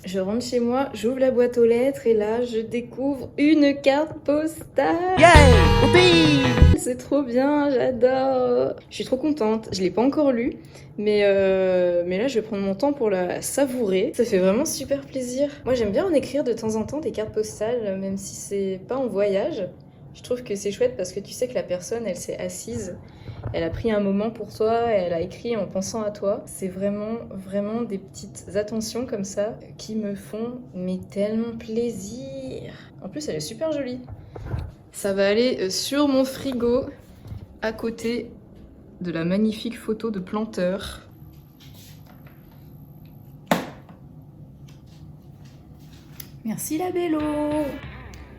Je rentre chez moi, j'ouvre la boîte aux lettres et là je découvre une carte postale. Yeah! Youpi! C'est trop bien, j'adore. Je suis trop contente. Je l'ai pas encore lue, mais là je vais prendre mon temps pour la savourer. Ça fait vraiment super plaisir. Moi j'aime bien en écrire de temps en temps des cartes postales, même si c'est pas en voyage. Je trouve que c'est chouette parce que tu sais que la personne, elle s'est assise, elle a pris un moment pour toi, elle a écrit en pensant à toi. C'est vraiment des petites attentions comme ça qui me font mais tellement plaisir. En plus, elle est super jolie. Ça va aller sur mon frigo, à côté de la magnifique photo de planteur. Merci la Bello.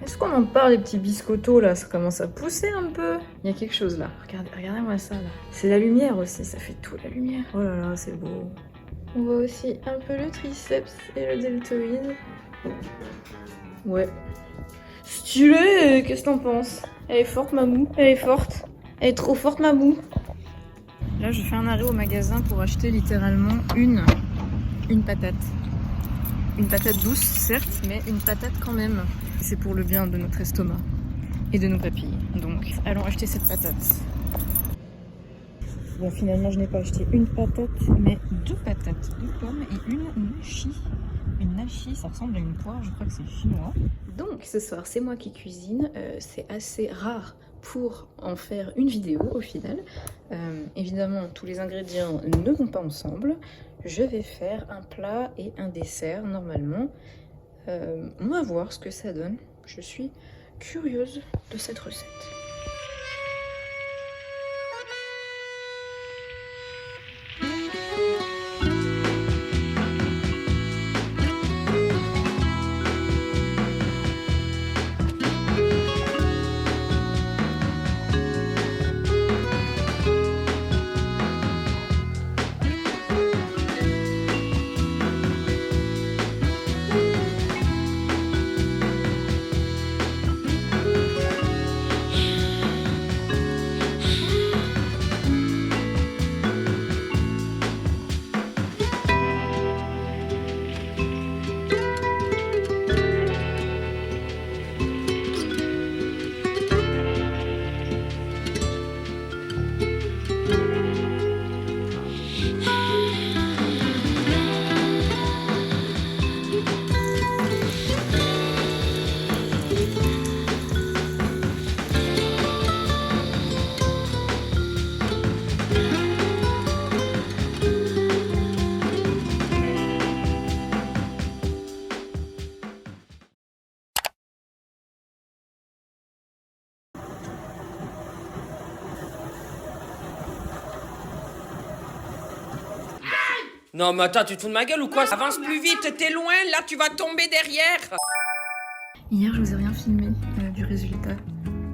Est-ce qu'on en parle des petits biscottos là? Ça commence à pousser un peu. Il y a quelque chose là. Regardez-moi ça là. C'est la lumière aussi, ça fait tout la lumière. Oh là là, c'est beau. On voit aussi un peu le triceps et le deltoïde. Ouais. Stylé, qu'est-ce que t'en penses? Elle est forte, mamou. Elle est forte. Elle est trop forte, mamou. Là, je fais un arrêt au magasin pour acheter littéralement une patate. Une patate douce, certes, mais une patate quand même. C'est pour le bien de notre estomac et de nos papilles. Donc, allons acheter cette patate. Bon, finalement, je n'ai pas acheté une patate, mais deux patates, deux pommes et une nashi. Une nashi, ça ressemble à une poire, je crois que c'est chinois. Donc, ce soir, c'est moi qui cuisine. C'est assez rare pour en faire une vidéo au final. Évidemment, tous les ingrédients ne vont pas ensemble. Je vais faire un plat et un dessert normalement. On va voir ce que ça donne. Je suis curieuse de cette recette. Non mais attends, tu te fous de ma gueule ou quoi? Avance plus vite, t'es loin, là tu vas tomber derrière. Hier, je vous ai rien filmé du résultat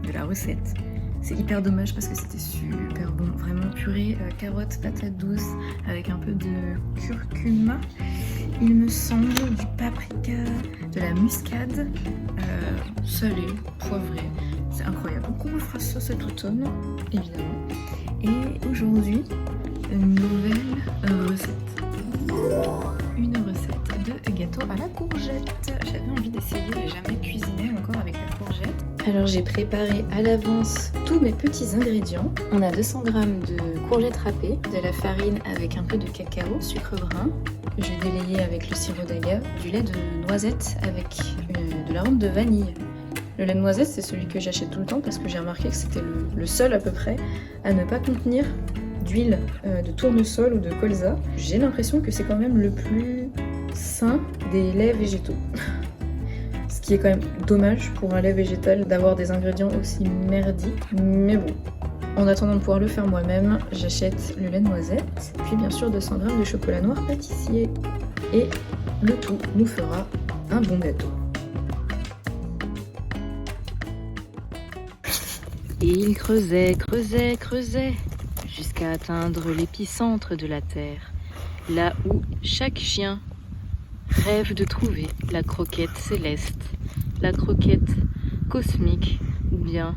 de la recette. C'est hyper dommage parce que c'était super bon. Vraiment purée, carottes, patates douces avec un peu de curcuma. Il me semble du paprika, de la muscade, salé, poivré. C'est incroyable. Donc on fera ça cet automne, évidemment. Et aujourd'hui, une nouvelle recette. Une recette de gâteau à la courgette. J'avais envie d'essayer, j'ai jamais cuisiné encore avec la courgette. Alors j'ai préparé à l'avance tous mes petits ingrédients. On a 200 g de courgettes râpées, de la farine avec un peu de cacao, sucre brun. J'ai délayé avec le sirop d'agave, du lait de noisette avec de l'arôme de vanille. Le lait de noisette, c'est celui que j'achète tout le temps parce que j'ai remarqué que c'était le seul à peu près à ne pas contenir d'huile de tournesol ou de colza. J'ai l'impression que c'est quand même le plus sain des laits végétaux. Ce qui est quand même dommage pour un lait végétal d'avoir des ingrédients aussi merdiques. Mais bon, en attendant de pouvoir le faire moi-même, j'achète le lait de noisette, puis bien sûr 200 g de chocolat noir pâtissier. Et le tout nous fera un bon gâteau. Et il creusait, jusqu'à atteindre l'épicentre de la terre, là où chaque chien rêve de trouver la croquette céleste, la croquette cosmique, ou bien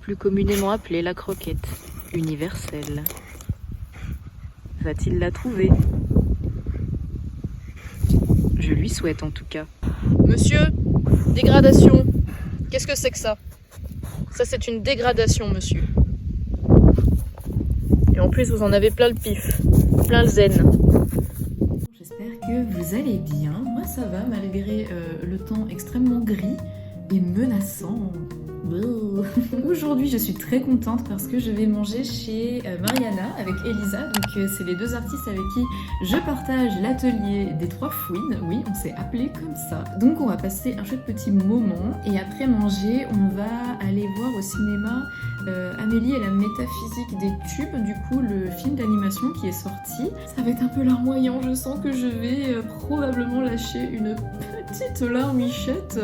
plus communément appelée la croquette universelle. Va-t-il la trouver? Je lui souhaite en tout cas. Monsieur, dégradation. Qu'est-ce que c'est que ça? Ça, c'est une dégradation, monsieur. Et en plus, vous en avez plein le pif, plein le zen. J'espère que vous allez bien. Moi ça va malgré le temps extrêmement gris et menaçant. Aujourd'hui je suis très contente parce que je vais manger chez Mariana avec Elisa. Donc c'est les deux artistes avec qui je partage l'atelier des Trois Fouines. Oui, on s'est appelé comme ça. Donc on va passer un chouette petit moment et après manger on va aller voir au cinéma Amélie et la métaphysique des tubes, du coup le film d'animation qui est sorti. Ça va être un peu larmoyant, je sens que je vais probablement lâcher une petite larmichette.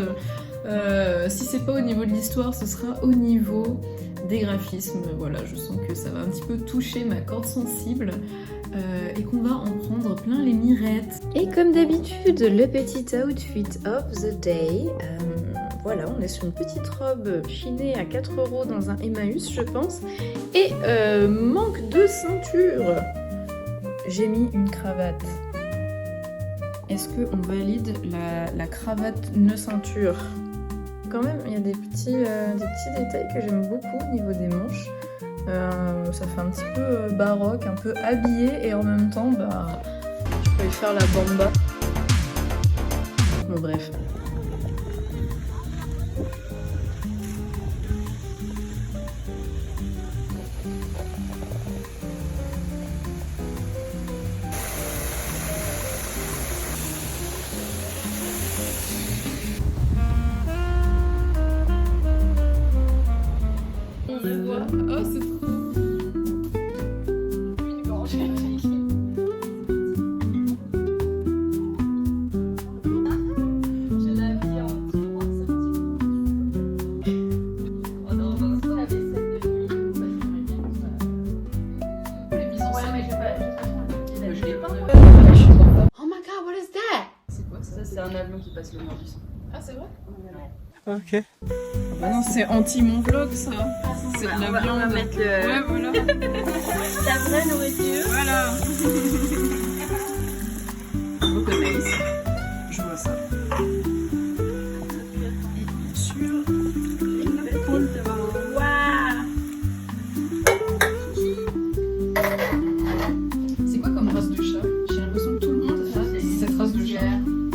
Si c'est pas au niveau de l'histoire, ce sera au niveau des graphismes. Voilà, je sens que ça va un petit peu toucher ma corde sensible et qu'on va en prendre plein les mirettes. Et comme d'habitude, le petit outfit of the day. Voilà, on est sur une petite robe chinée à 4 € dans un Emmaüs, je pense. Et manque de ceinture. J'ai mis une cravate. Est-ce qu'on valide la cravate nœud ceinture? Quand même, il y a des petits détails que j'aime beaucoup au niveau des manches. Ça fait un petit peu baroque, un peu habillé et en même temps, je peux y faire la bamba. Bon, bref. Oh, c'est trop. Une gorge. Je l'ai mis en tiroir, ça me dit. Oh non, on va la vaisselle de nuit. Les bisons, ouais, mais je l'ai pas. Oh my god, what is that? C'est quoi ça? C'est un avion qui passe le nord du sang. Ah, c'est vrai? Ok. Bah non, c'est anti mon vlog ça. C'est de la viande. On va mettre le... Ouais, voilà. la vraie nourriture. Voilà. Beaucoup de maïs. Je vois ça. Et bien sûr, une nouvelle poule devant. Waouh! C'est quoi comme race de chat? J'ai l'impression que tout le monde a cette race de chat.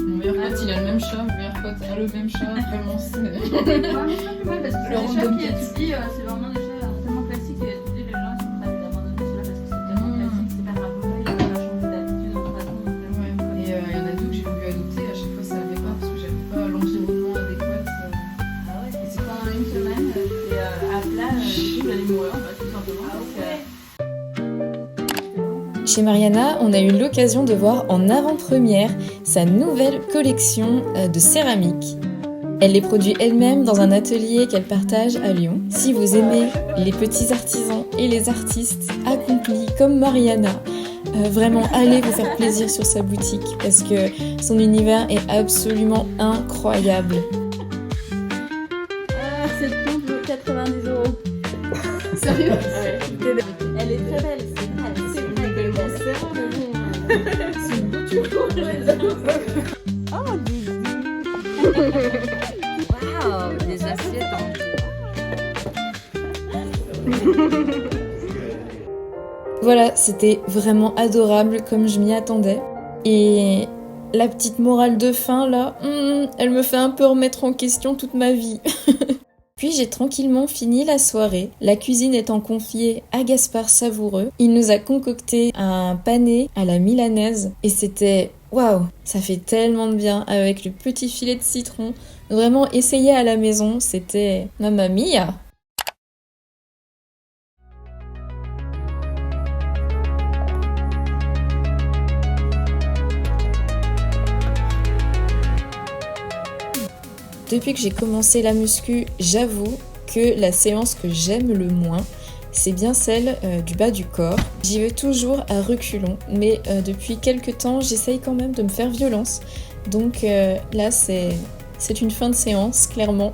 Mon meilleur pote il a le même chat, mon meilleur pote a le même chat, vraiment c'est... Ouais, parce que Le les chats random qui cat. étudient, c'est vraiment des chats tellement classiques et étudiés, les gens ils sont prêts à abandonner cela parce que c'est tellement classique, c'est pas grave, il va changer d'attitude en façon. Ouais. Et il y en a deux que j'ai voulu adopter, à chaque fois ça n'allait pas parce que j'avais pas l'environnement adéquat. Ah ouais, et c'est pendant une semaine, j'étais à plat, j'allais mourir tout simplement. Chez Mariana, on a eu l'occasion de voir en avant-première sa nouvelle collection de céramique. Elle les produit elle-même dans un atelier qu'elle partage à Lyon. Si vous aimez les petits artisans et les artistes accomplis comme Mariana, vraiment allez vous faire plaisir sur sa boutique parce que son univers est absolument incroyable. Ah, cette pompe vaut 90 €. Sérieux? Ouais. Elle est très belle, c'est vrai. C'est vrai, tellement serrant le nom. C'est une bouture. Oh, waouh, des assiettes en Voilà, c'était vraiment adorable comme je m'y attendais. Et la petite morale de fin là, elle me fait un peu remettre en question toute ma vie. Puis j'ai tranquillement fini la soirée, la cuisine étant confiée à Gaspard Savoureux. Il nous a concocté un pané à la milanaise et c'était waouh, ça fait tellement de bien avec le petit filet de citron. Vraiment essayer à la maison, c'était mamma mia. Depuis que j'ai commencé la muscu, j'avoue que la séance que j'aime le moins, c'est bien celle du bas du corps. J'y vais toujours à reculons, mais depuis quelques temps, j'essaye quand même de me faire violence. Donc là, c'est une fin de séance, clairement.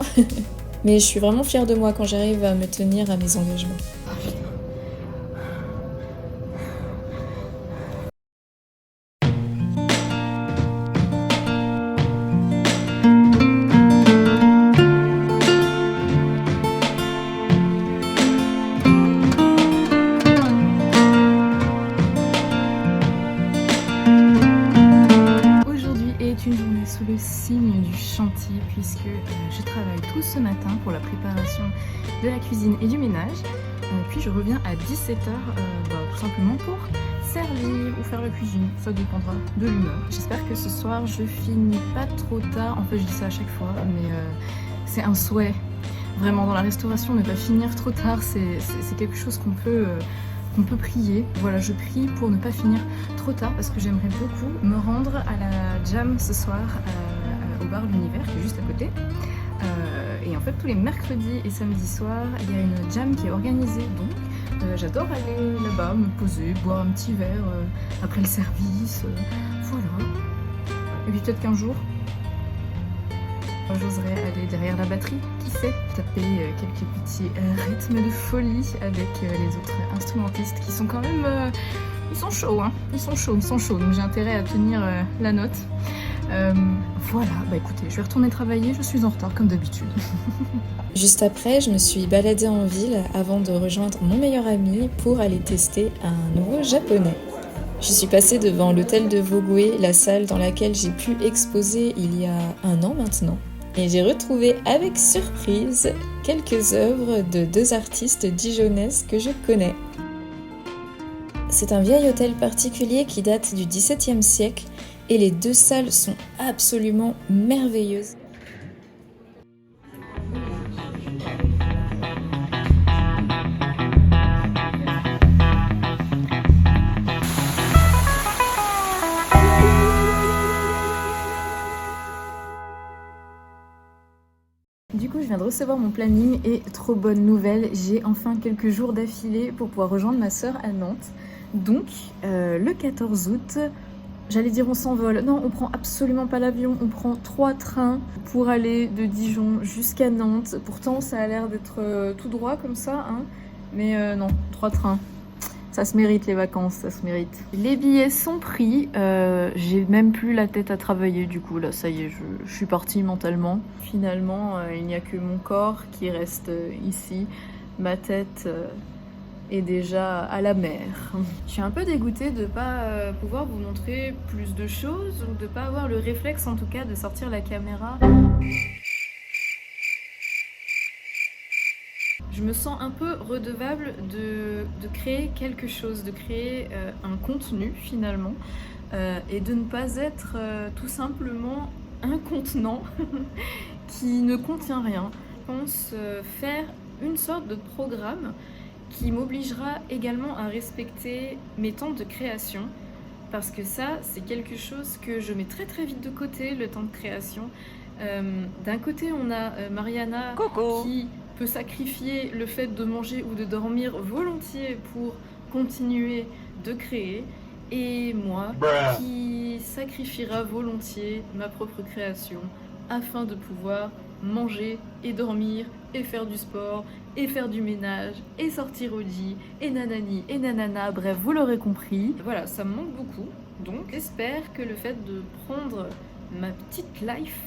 Mais je suis vraiment fière de moi quand j'arrive à me tenir à mes engagements. C'est une journée sous le signe du chantier puisque je travaille tout ce matin pour la préparation de la cuisine et du ménage. Puis je reviens à 17h tout simplement pour servir ou faire la cuisine, ça dépendra de l'humeur. J'espère que ce soir je finis pas trop tard, en fait je dis ça à chaque fois, mais c'est un souhait. Vraiment dans la restauration, ne pas finir trop tard, c'est quelque chose qu'on peut prier. Voilà, je prie pour ne pas finir trop tard parce que j'aimerais beaucoup me rendre à la jam ce soir au bar L'Univers qui est juste à côté. Et en fait tous les mercredis et samedis soirs il y a une jam qui est organisée, donc j'adore aller là-bas, me poser, boire un petit verre après le service, voilà. Et puis peut-être qu'un jour j'oserais aller derrière la batterie, qui sait, taper quelques petits rythmes de folie avec les autres instrumentistes qui sont quand même... ils sont chauds, hein, ils sont chauds, donc j'ai intérêt à tenir la note. Voilà, bah écoutez, je vais retourner travailler, je suis en retard comme d'habitude. Juste après, je me suis baladée en ville avant de rejoindre mon meilleur ami pour aller tester un nouveau japonais. Je suis passée devant l'hôtel de Vogüé, la salle dans laquelle j'ai pu exposer il y a 1 an maintenant. Et j'ai retrouvé avec surprise quelques œuvres de 2 artistes dijonnaises que je connais. C'est un vieil hôtel particulier qui date du XVIIe siècle et les 2 salles sont absolument merveilleuses. Du coup, je viens de recevoir mon planning et trop bonne nouvelle, j'ai enfin quelques jours d'affilée pour pouvoir rejoindre ma sœur à Nantes. Donc, le 14 août, j'allais dire on s'envole. Non, on prend absolument pas l'avion, on prend 3 trains pour aller de Dijon jusqu'à Nantes. Pourtant, ça a l'air d'être tout droit comme ça, hein. Mais non, 3 trains. Ça se mérite les vacances, ça se mérite. Les billets sont pris, j'ai même plus la tête à travailler du coup, là ça y est, je suis partie mentalement. Finalement, il n'y a que mon corps qui reste ici, ma tête est déjà à la mer. Je suis un peu dégoûtée de pas pouvoir vous montrer plus de choses, ou de pas avoir le réflexe en tout cas de sortir la caméra. Je me sens un peu redevable de créer quelque chose, de créer un contenu finalement, et de ne pas être tout simplement un contenant qui ne contient rien. Je pense faire une sorte de programme qui m'obligera également à respecter mes temps de création, parce que ça, c'est quelque chose que je mets très très vite de côté, le temps de création. D'un côté, on a Mariana qui peut sacrifier le fait de manger ou de dormir volontiers pour continuer de créer, et moi qui sacrifiera volontiers ma propre création afin de pouvoir manger et dormir et faire du sport et faire du ménage et sortir au lit et nanani et nanana, bref vous l'aurez compris. Voilà, ça me manque beaucoup, donc j'espère que le fait de prendre ma petite life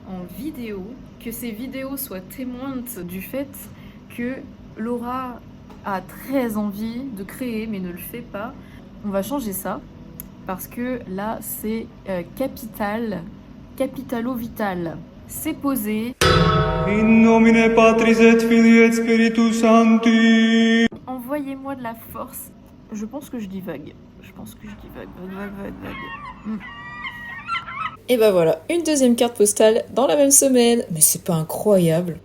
en vidéo, que ces vidéos soient témoins du fait que Laura a très envie de créer mais ne le fait pas. On va changer ça parce que là c'est capitalo-vital. C'est posé. In nomine Patris et Filii et Spiritus Sancti. Envoyez-moi de la force. Je pense que je divague. Vague. Et bah voilà, une 2e carte postale dans la même semaine. Mais c'est pas incroyable.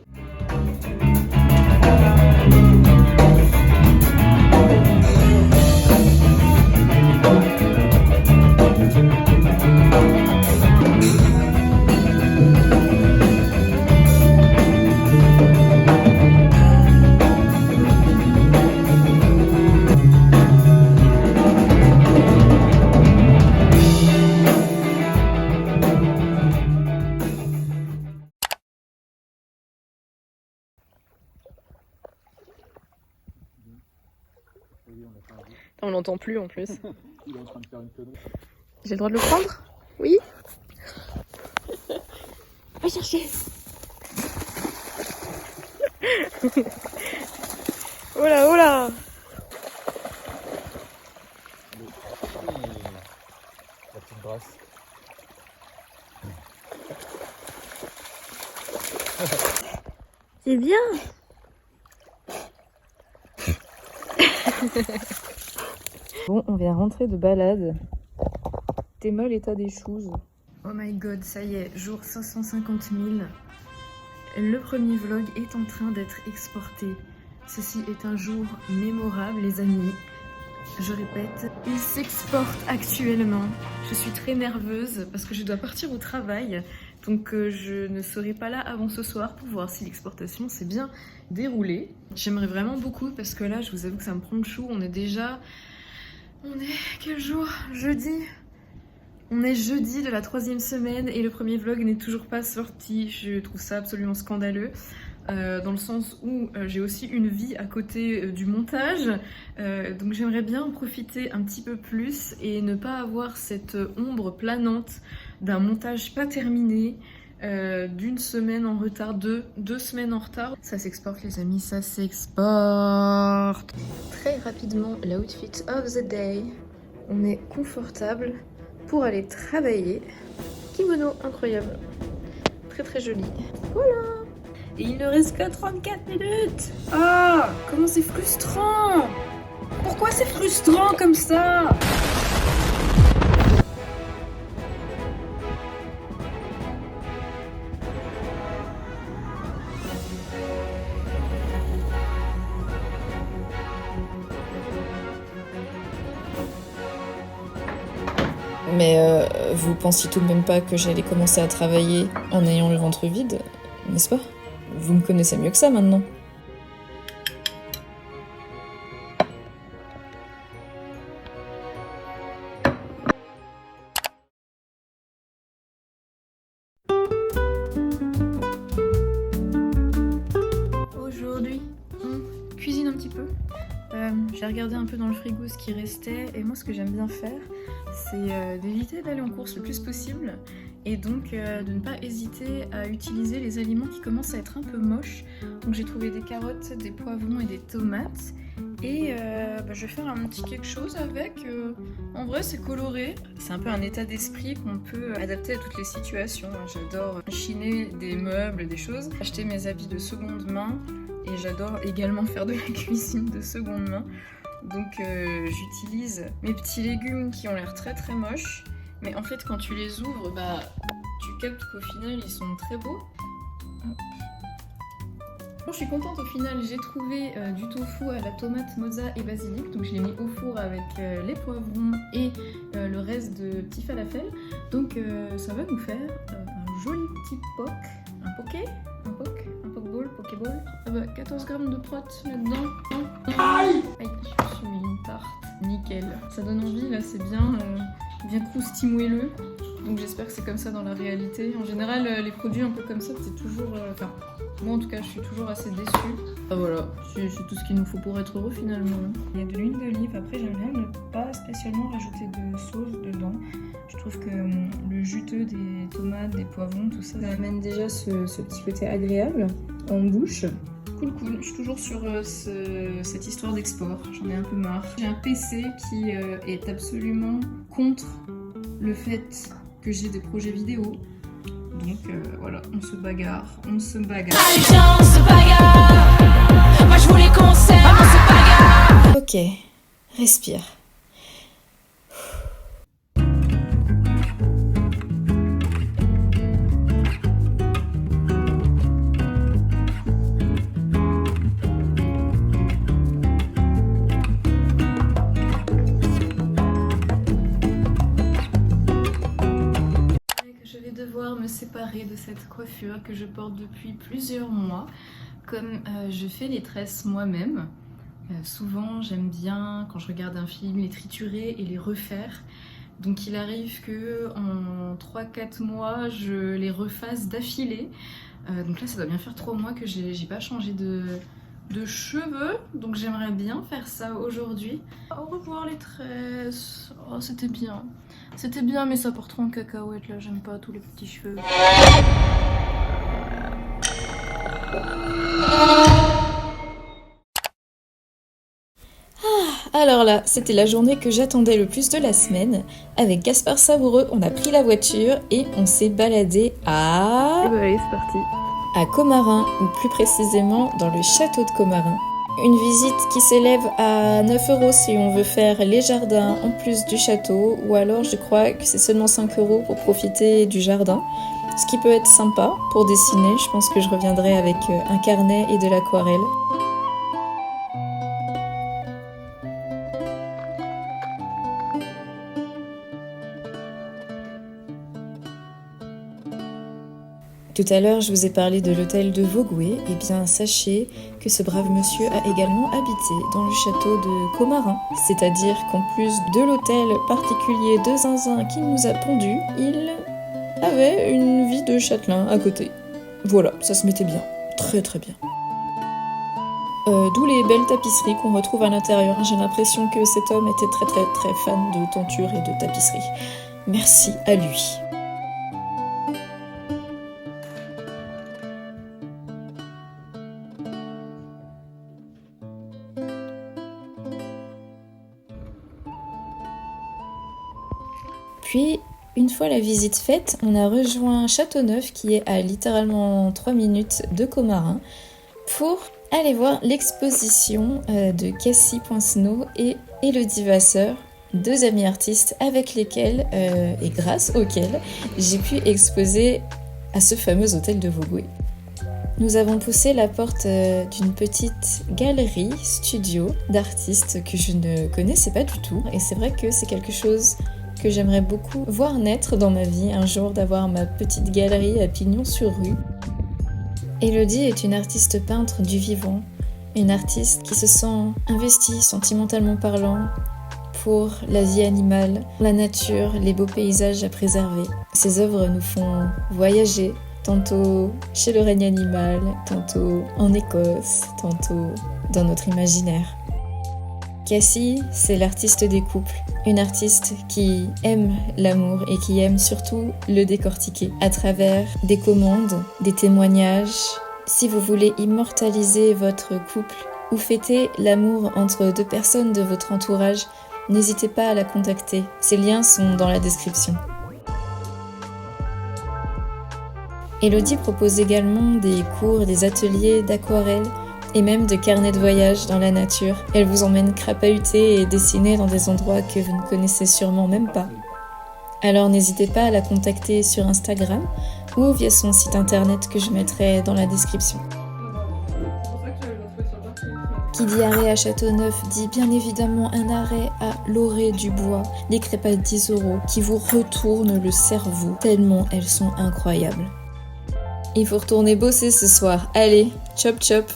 On l'entend plus en plus. Il est en train de faire une connerie. J'ai le droit de le prendre? Oui. Va chercher. Oh là, oh là. La petite brasse. C'est bien. Bon, on vient rentrer de balade. T'es mal l'état des choses. Oh my god, ça y est, jour 550 000. Le premier vlog est en train d'être exporté. Ceci est un jour mémorable, les amis. Je répète, il s'exporte actuellement. Je suis très nerveuse parce que je dois partir au travail. Donc je ne serai pas là avant ce soir pour voir si l'exportation s'est bien déroulée. J'aimerais vraiment beaucoup parce que là, je vous avoue que ça me prend le chou. On est quel jour? Jeudi. On est jeudi de la 3e semaine et le premier vlog n'est toujours pas sorti. Je trouve ça absolument scandaleux. Dans le sens où j'ai aussi une vie à côté du montage, donc j'aimerais bien en profiter un petit peu plus et ne pas avoir cette ombre planante d'un montage pas terminé, d'une semaine en retard, deux semaines en retard. Ça s'exporte les amis, ça s'exporte. Très rapidement, l'outfit of the day. On est confortable pour aller travailler. Kimono incroyable, très très joli. Voilà. Et il ne reste que 34 minutes. Ah, comment c'est frustrant. Pourquoi c'est frustrant comme ça? Mais vous pensiez tout de même pas que j'allais commencer à travailler en ayant le ventre vide, n'est-ce pas? Vous me connaissez mieux que ça maintenant. Aujourd'hui, on cuisine un petit peu. J'ai regardé un peu dans le frigo ce qui restait et moi ce que j'aime bien faire, c'est d'éviter d'aller en course le plus possible et donc de ne pas hésiter à utiliser les aliments qui commencent à être un peu moches. Donc j'ai trouvé des carottes, des poivrons et des tomates et je vais faire un petit quelque chose avec. En vrai c'est coloré, c'est un peu un état d'esprit qu'on peut adapter à toutes les situations. J'adore chiner des meubles, des choses, acheter mes habits de seconde main et j'adore également faire de la cuisine de seconde main. Donc j'utilise mes petits légumes qui ont l'air très très moches, mais en fait quand tu les ouvres, tu captes qu'au final ils sont très beaux. Bon, je suis contente au final, j'ai trouvé du tofu à la tomate, mozza et basilic, donc je l'ai mis au four avec les poivrons et le reste de petits falafels. Donc ça va nous faire un joli petit poke, un pokéball, 14 grammes de prot là-dedans. Aïe, je me suis mis une tarte, nickel. Ça donne envie, là c'est bien croustimouelleux. Donc j'espère que c'est comme ça dans la réalité. En général, les produits un peu comme ça, c'est toujours... moi en tout cas, je suis toujours assez déçue. Voilà, c'est tout ce qu'il nous faut pour être heureux finalement. Il y a de l'huile d'olive, après j'aime bien ne pas spécialement rajouter de sauce dedans. Je trouve que le juteux des tomates, des poivrons, tout ça, ça amène déjà ce petit côté agréable en bouche. Cool, je suis toujours sur cette histoire d'export, j'en ai un peu marre. J'ai un PC qui est absolument contre le fait que j'ai des projets vidéo. Donc voilà, on se bagarre. Allez viens, on se bagarre. Moi je voulais qu'on s'aime, on se bagarre. Ok, respire. Me séparer de cette coiffure que je porte depuis plusieurs mois. Comme je fais les tresses moi-même, souvent j'aime bien quand je regarde un film les triturer et les refaire. Donc il arrive que en 3-4 mois je les refasse d'affilée. Donc là ça doit bien faire 3 mois que j'ai pas changé de cheveux, donc j'aimerais bien faire ça aujourd'hui. Au revoir les tresses. Oh, c'était bien, mais ça part trop en cacahuète là, j'aime pas tous les petits cheveux. Alors là, c'était la journée que j'attendais le plus de la semaine. Avec Gaspard Savoureux, on a pris la voiture et on s'est baladé à... Et bah allez, c'est parti. à Commarin, ou plus précisément dans le château de Commarin. Une visite qui s'élève à 9 € si on veut faire les jardins en plus du château, ou alors je crois que c'est seulement 5 € pour profiter du jardin, ce qui peut être sympa pour dessiner. Je pense que je reviendrai avec un carnet et de l'aquarelle. Tout à l'heure, je vous ai parlé de l'hôtel de Vogüé. Eh bien, sachez que ce brave monsieur a également habité dans le château de Commarin. C'est-à-dire qu'en plus de l'hôtel particulier de zinzin qui nous a pondus, il avait une vie de châtelain à côté. Voilà, ça se mettait bien. Très très bien. D'où les belles tapisseries qu'on retrouve à l'intérieur. J'ai l'impression que cet homme était très très très fan de tenture et de tapisserie. Merci à lui. Puis, une fois la visite faite, on a rejoint Châteauneuf, qui est à littéralement 3 minutes de Commarin, pour aller voir l'exposition de Cassie Poincenot et Élodie Vasseur, 2 amies artistes avec lesquelles, et grâce auxquelles, j'ai pu exposer à ce fameux hôtel de Vogüé. Nous avons poussé la porte d'une petite galerie studio d'artistes que je ne connaissais pas du tout, et c'est vrai que c'est quelque chose que j'aimerais beaucoup voir naître dans ma vie un jour, d'avoir ma petite galerie à pignon sur rue. Élodie est une artiste peintre du vivant, une artiste qui se sent investie sentimentalement parlant pour la vie animale, la nature, les beaux paysages à préserver. Ses œuvres nous font voyager, tantôt chez le règne animal, tantôt en Écosse, tantôt dans notre imaginaire. Cassie, c'est l'artiste des couples, une artiste qui aime l'amour et qui aime surtout le décortiquer à travers des commandes, des témoignages. Si vous voulez immortaliser votre couple ou fêter l'amour entre 2 personnes de votre entourage, n'hésitez pas à la contacter. Ses liens sont dans la description. Élodie propose également des cours, des ateliers d'aquarelle et même de carnets de voyage dans la nature. Elle vous emmène crapahuter et dessiner dans des endroits que vous ne connaissez sûrement même pas. Alors n'hésitez pas à la contacter sur Instagram ou via son site internet que je mettrai dans la description. Qui dit arrêt à Châteauneuf dit bien évidemment un arrêt à Loré-du-Bois, les crêpes à 10 € qui vous retournent le cerveau tellement elles sont incroyables. Il faut retourner bosser ce soir. Allez, chop chop.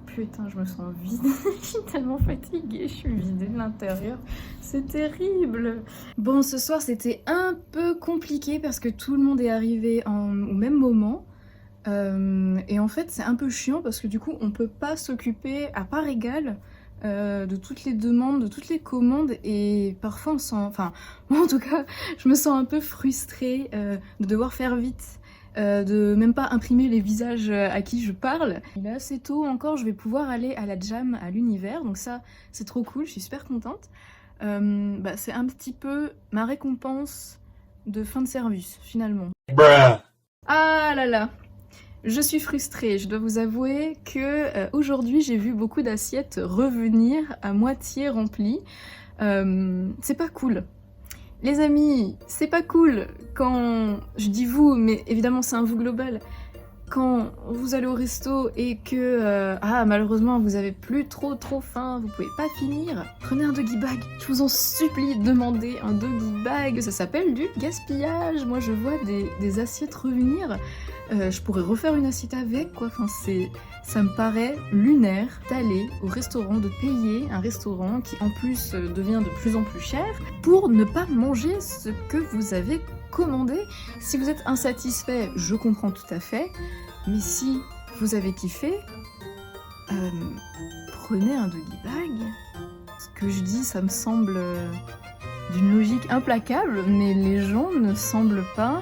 Putain, je me sens vide. Je suis tellement fatiguée, je suis vidée de l'intérieur. C'est terrible. Bon, ce soir, c'était un peu compliqué parce que tout le monde est arrivé au même moment. Et en fait, c'est un peu chiant parce que du coup, on peut pas s'occuper à part égale de toutes les demandes, de toutes les commandes. Et parfois, on sent... Enfin, moi, en tout cas, je me sens un peu frustrée de devoir faire vite. De même pas imprimer les visages à qui je parle. Il est assez tôt encore, je vais pouvoir aller à la jam à l'univers, donc ça c'est trop cool, je suis super contente. C'est un petit peu ma récompense de fin de service finalement. Bruh. Ah là là, je suis frustrée, je dois vous avouer que aujourd'hui j'ai vu beaucoup d'assiettes revenir à moitié remplies. C'est pas cool. Les amis, c'est pas cool quand, je dis vous, mais évidemment c'est un vous global, quand vous allez au resto et que, malheureusement vous avez plus trop faim, vous pouvez pas finir, prenez un doggy bag, je vous en supplie, demandez un doggy bag, ça s'appelle du gaspillage. Moi je vois des assiettes revenir, je pourrais refaire une assiette avec, quoi, enfin ça me paraît lunaire d'aller au restaurant, de payer un restaurant qui en plus devient de plus en plus cher pour ne pas manger ce que vous avez commandé. Si vous êtes insatisfait, je comprends tout à fait, mais si vous avez kiffé, prenez un doggy bag. Ce que je dis, ça me semble d'une logique implacable, mais les gens ne semblent pas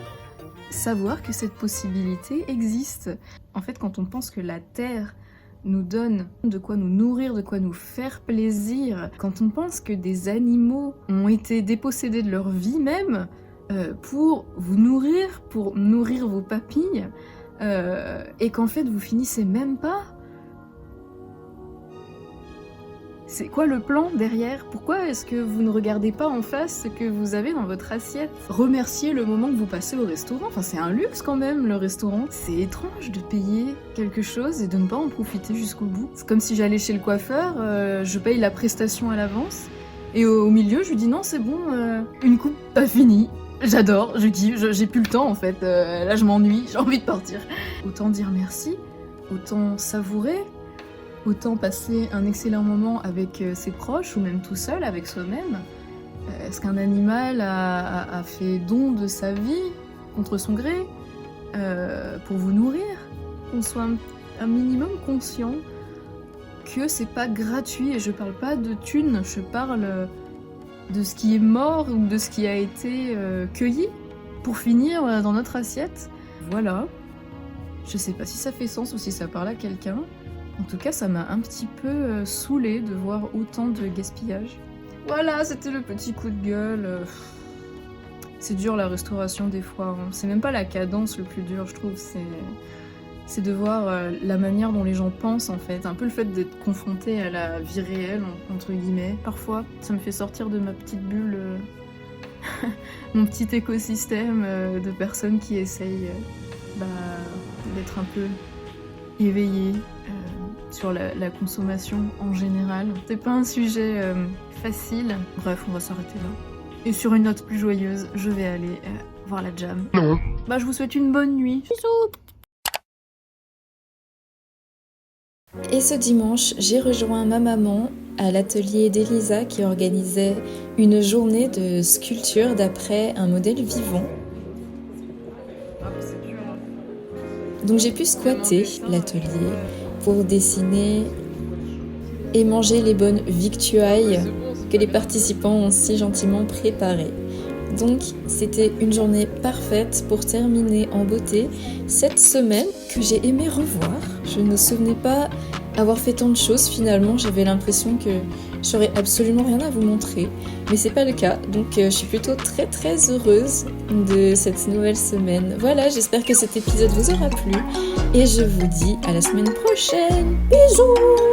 savoir que cette possibilité existe. En fait, quand on pense que la Terre nous donne de quoi nous nourrir, de quoi nous faire plaisir, quand on pense que des animaux ont été dépossédés de leur vie même, pour vous nourrir, pour nourrir vos papilles, et qu'en fait vous finissez même pas. C'est quoi le plan derrière? Pourquoi est-ce que vous ne regardez pas en face ce que vous avez dans votre assiette? Remerciez le moment que vous passez au restaurant, enfin c'est un luxe quand même le restaurant. C'est étrange de payer quelque chose et de ne pas en profiter jusqu'au bout. C'est comme si j'allais chez le coiffeur, je paye la prestation à l'avance, et au milieu je lui dis non c'est bon, une coupe pas finie. J'adore, je kiffe, j'ai plus le temps en fait, là je m'ennuie, j'ai envie de partir. Autant dire merci, autant savourer, autant passer un excellent moment avec ses proches ou même tout seul avec soi-même. Est-ce qu'un animal a fait don de sa vie contre son gré pour vous nourrir? Qu'on soit un minimum conscient que c'est pas gratuit, et je parle pas de thunes, je parle de ce qui est mort ou de ce qui a été cueilli pour finir dans notre assiette. Voilà. Je sais pas si ça fait sens ou si ça parle à quelqu'un. En tout cas, ça m'a un petit peu saoulée de voir autant de gaspillage. Voilà, c'était le petit coup de gueule. C'est dur la restauration des fois. C'est même pas la cadence le plus dur, je trouve. C'est de voir la manière dont les gens pensent en fait. Un peu le fait d'être confronté à la vie réelle, entre guillemets. Parfois, ça me fait sortir de ma petite bulle, mon petit écosystème de personnes qui essayent d'être un peu éveillées sur la consommation en général. C'est pas un sujet facile. Bref, on va s'arrêter là. Et sur une note plus joyeuse, je vais aller voir la jam. Non. Je vous souhaite une bonne nuit. Bisous. Et ce dimanche, j'ai rejoint ma maman à l'atelier d'Elisa qui organisait une journée de sculpture d'après un modèle vivant. Donc j'ai pu squatter l'atelier pour dessiner et manger les bonnes victuailles que les participants ont si gentiment préparées. Donc c'était une journée parfaite pour terminer en beauté cette semaine que j'ai aimé revoir. Je ne me souvenais pas avoir fait tant de choses finalement, j'avais l'impression que j'aurais absolument rien à vous montrer, mais c'est pas le cas, donc je suis plutôt très très heureuse de cette nouvelle semaine. Voilà, j'espère que cet épisode vous aura plu et je vous dis à la semaine prochaine. Bisous!